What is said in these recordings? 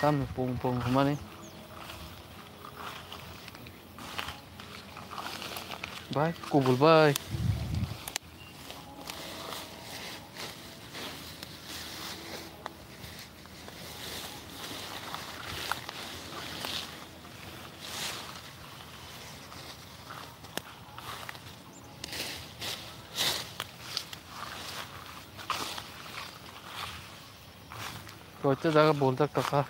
kami pung kemana? Bye, kubul bye. रोजच्या जागा बोलतात का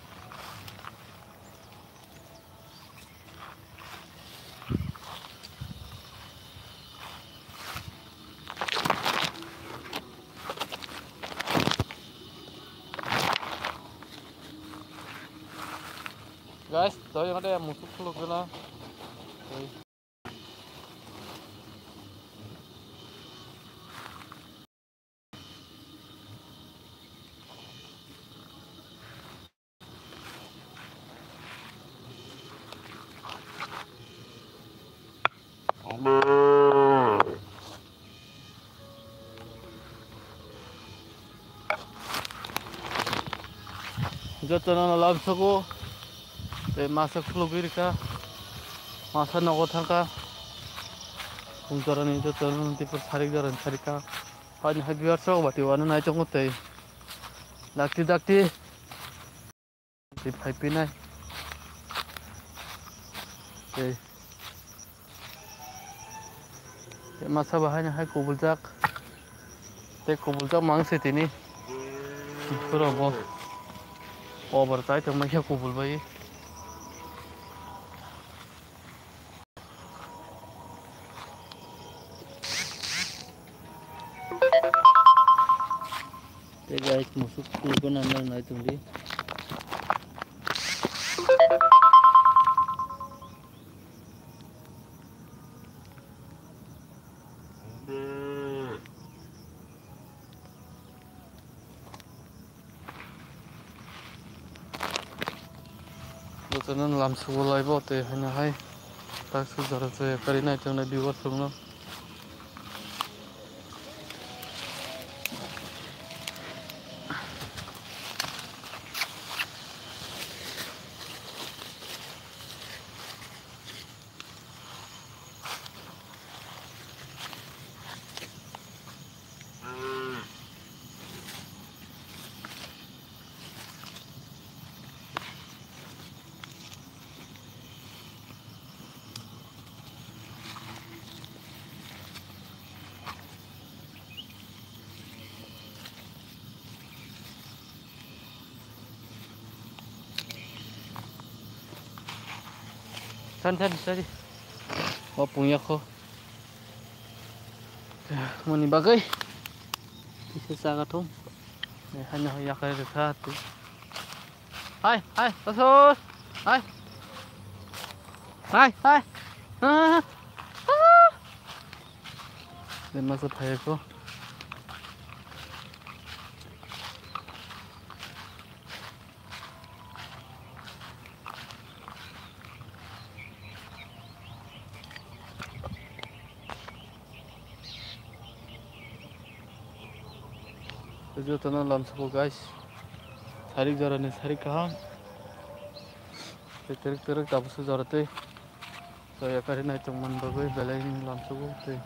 guys, tahu yang ada yang musuh peluk kena. Jatuh dalam suku, masuk pelukir ka, masa nakotan ka, untaran itu nanti persarik jalan sarika, hanya biar sok bati wana naik cungkut teh, dakti di pipe nai, masa bahannya hai kubuljak mangsit ini, berapa? Overtime yang macam kubul bayi. Guys, musuh kulkan anda naik tunggu. Bukan dalam sekolah ibu teh hanya hai tak sudah saya karena itu naik dibuat semua. San tadi. Oh punya kok. Mau nih bagai. Bisa sangat tuh. Hanya ya kayak satu. Hai, masuk. Hai. Dan masuk hai kok. Tujuh tanah dalam suku guys, sarik jalan sarik kaham, terik tapi sejarah teh, saya karena cuman bagai belain dalam suku teh,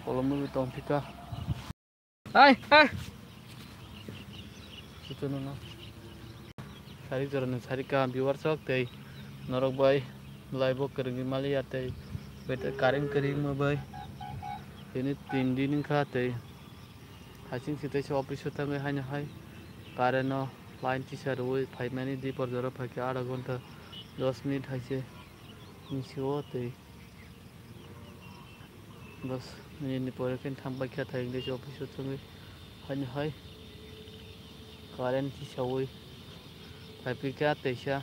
kalau mau kita pika, hai, itu nona, sarik jalan sarik kaham biar sok teh, norok bay, live kering mali ya teh, bete kering mah bay, ini tindin kah teh. Hacing kita coba pisau hanya hai karena line tisar woi 5 menit di perjalanan pakai ada gonta 10 menit hace misiu te 10 menit di perjalanan sampai kita thang di coba pisau hanya hai karena tisar woi pakai kita tesya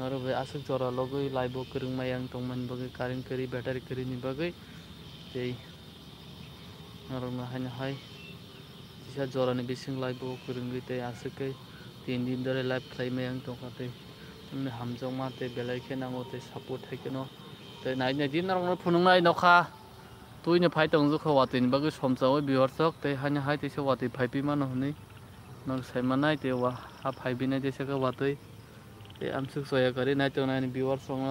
naru be asuk jora logo live kering mayang tongman bagai kering keri bateri keri ni bagai te naru hanya hai bisa jorani bising live kering gitu asik ke 3 दिन dari live play mayang tongkate हमने hamjong mate belai ke nangote support hai keno te nai ne din rong phunung nai nokha tuine phai tong ju khawatin bagi somchawi biwar sok te hanya hai te se wati phai pi man honi nong sai manai te wa ha phai binai te saka watui te amsuk soya kari nai to nai viewers song